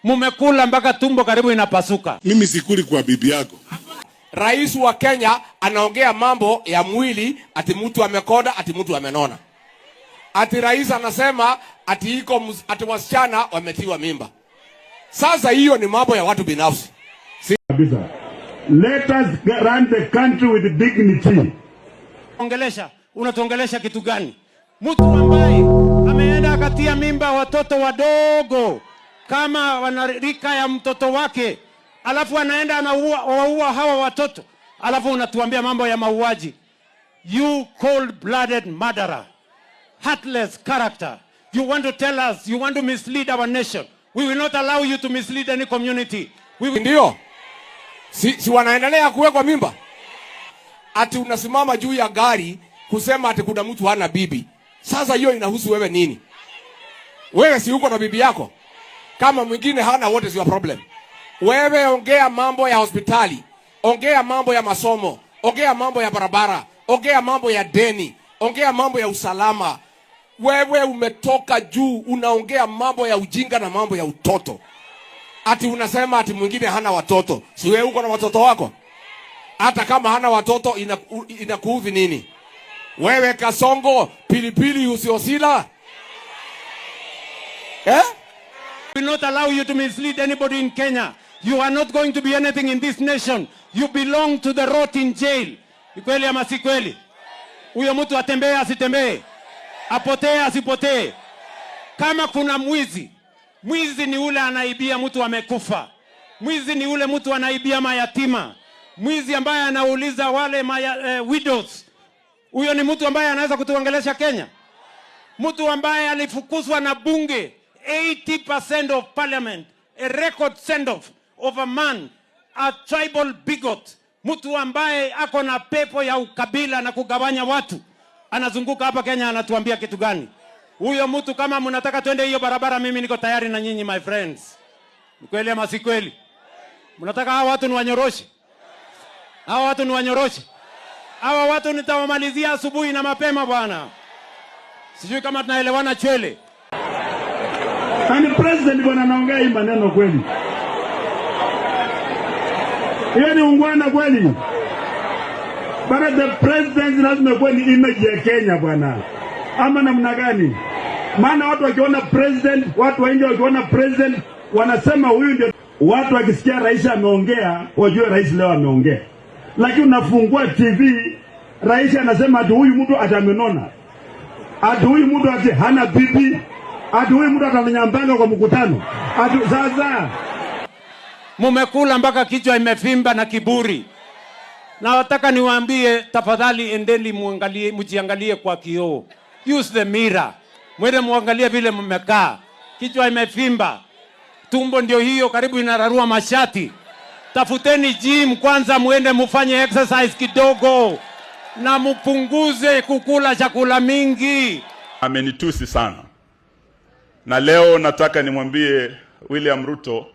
Mumekula mpaka tumbo karibu inapasuka. Mimi sikuli kwa bibi yako. Rais wa Kenya anaongea mambo ya mwili, ati mtu amekonda, ati mtu amenona. Ati rais anasema ati wasichana wametiwa mimba. Sasa hiyo ni mambo ya watu binafsi. Let us run the country with dignity. Unatuongelesha kitu gani? Mtu ambaye ameenda akatia mimba watoto wadogo kama wanarika ya mtoto wake, alafu anaenda anaua hawa watoto, alafu unatuambia mambo ya mauaji. You cold-blooded murderer, heartless character. You want to tell us, you want to mislead our nation. We will not allow you to mislead any community. Ndio. Si wanaendelea kuwekwa mimba? Ati unasimama juu ya gari kusema ati kuna mtu hana bibi. Sasa hiyo inahusu wewe nini? Wewe si uko na bibi yako? Kama mwingine hana, what is your problem? Wewe ongea mambo ya hospitali, ongea mambo ya masomo, ongea mambo ya barabara, ongea mambo ya deni, ongea mambo ya usalama. Wewe umetoka juu unaongea mambo ya ujinga na mambo ya utoto. Ati unasema ati mwingine hana watoto. Si wewe uko na watoto wako? Hata kama hana watoto inakuudhi nini? Wewe Kasongo, pilipili usiosila. We will not allow you to mislead anybody in Kenya. You are not going to be anything in this nation. You belong to the rot in jail. Ni kweli ama si kweli? Huyo mtu atembee asitembee, apotee asipotee. Kama kuna mwizi, mwizi ni ule anaibia mtu amekufa. Mwizi ni ule mtu anaibia mayatima. Mwizi ambaye anauliza wale widows. Huyo ni mtu ambaye anaweza kutuongelesha Kenya. Mtu ambaye alifukuzwa na bunge 80% of parliament, a record send-off of a man, a tribal bigot. Mtu ambaye ako na pepo ya ukabila na kugawanya watu. Anazunguka hapa Kenya anatuambia kitu gani? Huyo mtu kama mnataka twende hiyo barabara, mimi niko tayari na nyinyi my friends. Ni kweli ama si kweli? Mnataka hawa watu niwanyoroshe? Hawa watu niwanyoroshe? Hawa watu nitawamalizia asubuhi na mapema bwana. Sijui kama tunaelewana chwele. Ani president bwana anaongea hii maneno kweli? Hiyo ni ungwana kweli? Bwana the president lazima kuwa ni image ya Kenya bwana. Ama namna gani? Maana watu wakiona president, watu wa nje wakiona president wanasema huyu ndio. Watu wakisikia rais ameongea, wajue rais leo ameongea. Lakini unafungua TV, rais anasema ati huyu mtu atamenona. Ati huyu mtu ati hana bibi. Ati huyu mtu atanyambanga kwa mkutano. Ati sasa mumekula mpaka kichwa imefimba na kiburi. Na nataka niwaambie tafadhali, endeni muangalie, mjiangalie kwa kioo. Use the mirror. Mwende muangalie vile mmekaa. Kichwa imefimba. Tumbo ndio hiyo karibu inararua mashati. Tafuteni gym kwanza, muende mufanye exercise kidogo na mupunguze kukula chakula mingi. Amenitusi sana. Na leo nataka nimwambie William Ruto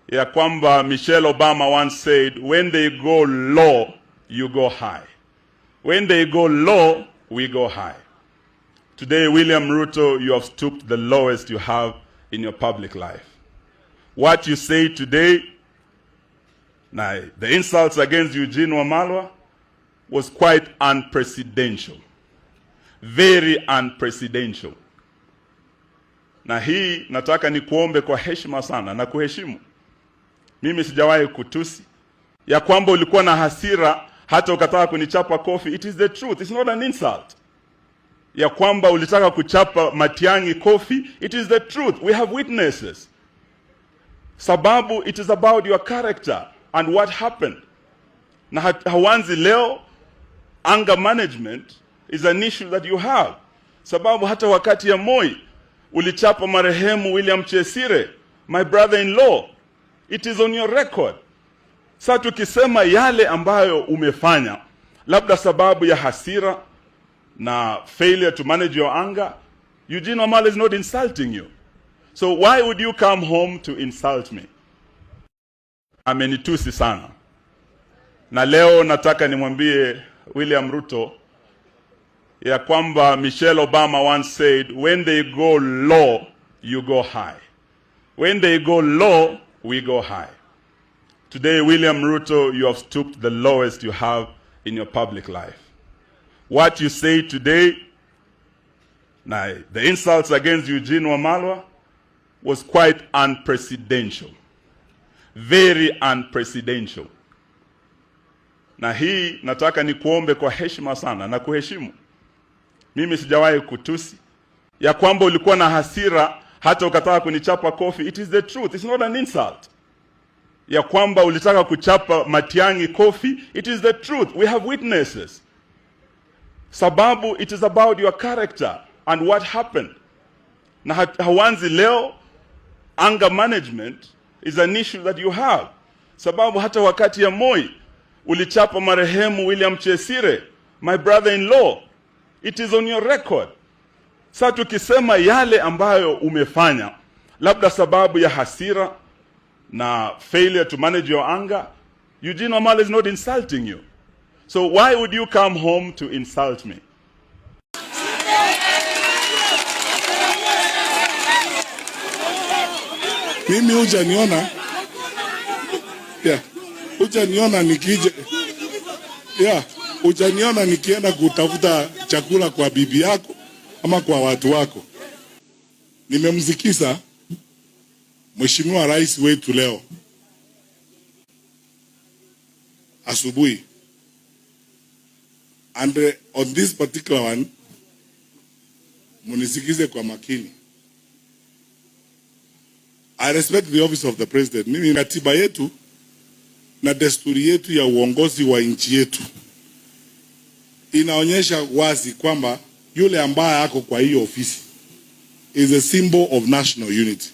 ya kwamba Michelle Obama once said, when they go low, you go high. When they go low, we go high. Today, William Ruto, you have stooped the lowest you have in your public life. What you say today, now, the insults against Eugene Wamalwa was quite unprecedented. Very unprecedented. Na hii nataka nikuombe kwa heshima sana na kuheshimu. Mimi sijawahi kutusi. Ya kwamba ulikuwa na hasira hata ukataka kunichapa kofi. It is the truth. It's not an insult. Ya kwamba ulitaka kuchapa Matiang'i kofi. It is the truth. We have witnesses. Sababu it is about your character and what happened. Na hawanzi leo, anger management is an issue that you have. Sababu hata wakati ya Moi ulichapa marehemu William Chesire, my brother-in-law. It is on your record. Sasa tukisema yale ambayo umefanya, labda sababu ya hasira na failure to manage your anger, Eugene Wamalwa is not insulting you. So why would you come home to insult me? Amenitusi sana. Na leo nataka nimwambie William Ruto ya kwamba Michelle Obama once said, when they go low, you go high. When they go low, we go high. Today, William Ruto, you have stooped the lowest you have in your public life. What you say today, now, the insults against Eugene Wamalwa was quite unprecedented. Very unprecedented. Na hii nataka nikuombe kwa heshima sana na kuheshimu. Mimi sijawahi kutusi. Ya kwamba ulikuwa na hasira hata ukataka kunichapa kofi. It is the truth. It's not an insult. Ya kwamba ulitaka kuchapa Matiang'i kofi. It is the truth. We have witnesses. Sababu, it is about your character and what happened. Na hawanzi leo, anger management is an issue that you have. Sababu hata wakati ya Moi, ulichapa marehemu William Chesire, my brother-in-law. It is on your record. Sasa tukisema yale ambayo umefanya, labda sababu ya hasira na failure to manage your anger, Eugene Wamalwa is not insulting you. So why would you come home to insult me? Mimi hujaniona. Hujaniona nikije. Hujaniona nikienda kutafuta chakula kwa bibi yako ama kwa watu wako. Nimemsikiza Mheshimiwa Rais wetu leo asubuhi. And on this particular one, munisikize kwa makini. I respect the office of the president. Mimi katiba yetu na desturi yetu ya uongozi wa nchi yetu inaonyesha wazi kwamba yule ambaye ako kwa hiyo ofisi is a symbol of national unity.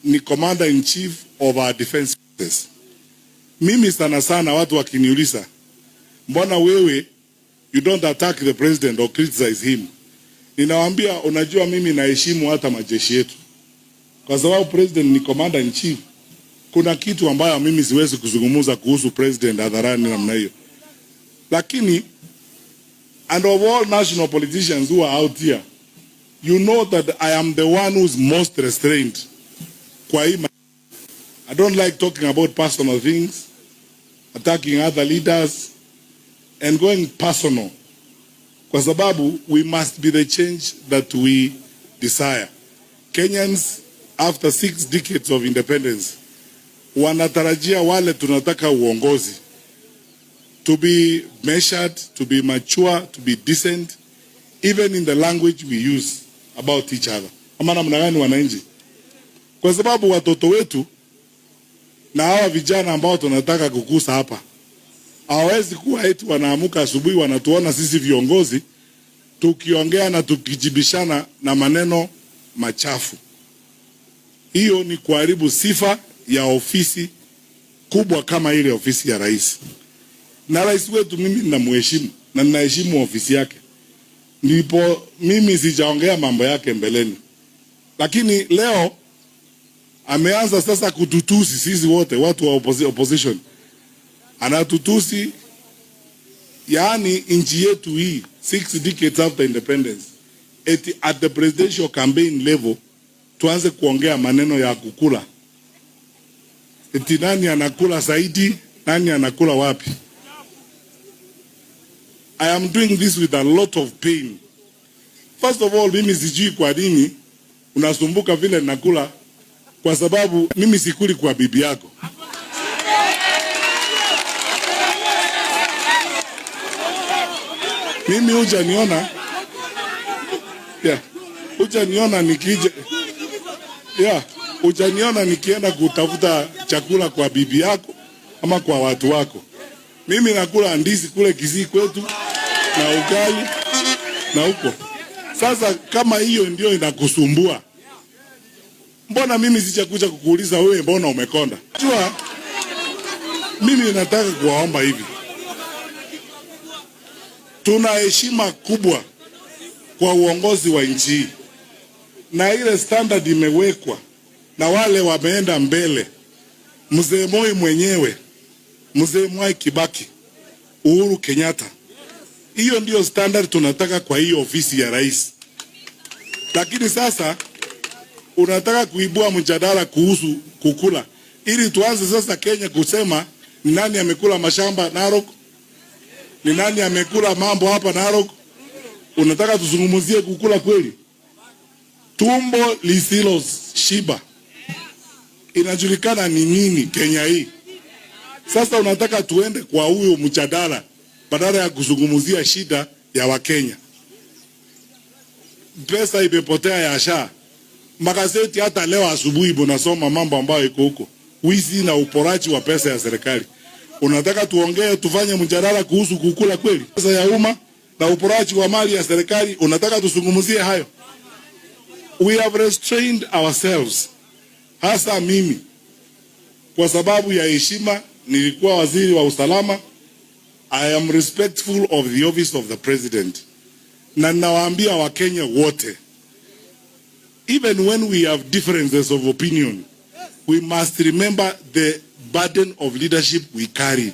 Ni commander in chief of our defense forces. Mimi sana watu wakiniuliza, mbona wewe you don't attack the president or criticize him? Ninawaambia, unajua mimi naheshimu hata majeshi yetu. Kwa sababu president ni commander in chief. Kuna kitu ambayo mimi siwezi kuzungumza kuhusu president hadharani namna hiyo. Lakini, and of all national politicians who are out here, you know that I am the one who's most restrained. Kwa hii, I don't like talking about personal things, attacking other leaders, and going personal. Kwa sababu, we must be the change that we desire. Kenyans, after 6 decades of independence, wanatarajia wale tunataka uongozi to be measured, to be mature, to be decent, even in the language we use about each other. Ama namna gani wananchi? Kwa sababu watoto wetu na hawa vijana ambao tunataka kukusa hapa hawezi kuwa eti wanaamuka asubuhi wanatuona sisi viongozi tukiongea na tukijibishana na maneno machafu. Hiyo ni kuharibu sifa ya ofisi kubwa kama ile ofisi ya rais. Na rais wetu mimi ninamheshimu na ninaheshimu ofisi yake. Ndipo mimi sijaongea mambo yake mbeleni. Lakini leo ameanza sasa kututusi sisi wote watu wa opposition. Anatutusi, yaani nchi yetu hii 6 decades after independence, at the presidential campaign level tuanze kuongea maneno ya kukula. Eti nani anakula zaidi, nani anakula wapi? I am doing this with a lot of pain. First of all, mimi sijui kwa nini unasumbuka vile nakula, kwa sababu mimi sikuli kwa bibi yako. Mimi hujaniona. Hujaniona nikije. Hujaniona nikienda kutafuta chakula kwa bibi yako ama kwa watu wako. Mimi nakula ndizi kule Kisii kwetu na ugali na huko. Sasa kama hiyo ndio inakusumbua, mbona mimi sijakuja kukuuliza wewe mbona umekonda? Jua mimi nataka kuwaomba hivi. Tuna heshima kubwa kwa uongozi wa nchi hii. Na ile standard imewekwa na wale wameenda mbele. Mzee Moi mwenyewe, Mzee Mwai Kibaki, Uhuru Kenyatta. Hiyo ndio standard tunataka kwa hiyo ofisi ya rais. Lakini sasa unataka kuibua mjadala kuhusu kukula, ili tuanze sasa Kenya kusema ni nani amekula mashamba Narok, ni nani amekula mambo hapa Narok. Unataka tuzungumzie kukula kweli? Tumbo lisilo shiba inajulikana ni nini Kenya hii. Sasa unataka tuende kwa huyo mjadala badala ya kuzungumzia shida ya Wakenya. Pesa imepotea ya SHA. Magazeti hata leo asubuhi bonasoma mambo ambayo iko huko. Wizi na uporaji wa pesa ya serikali. Unataka tuongee tufanye mjadala kuhusu kukula kweli? Pesa ya umma na uporaji wa mali ya serikali, unataka tuzungumzie hayo? We have restrained ourselves. Hasa mimi, kwa sababu ya heshima, nilikuwa waziri wa usalama. I am respectful of the office of the president. Na nawaambia Wakenya wote, even when we have differences of opinion, we must remember the burden of leadership we carry.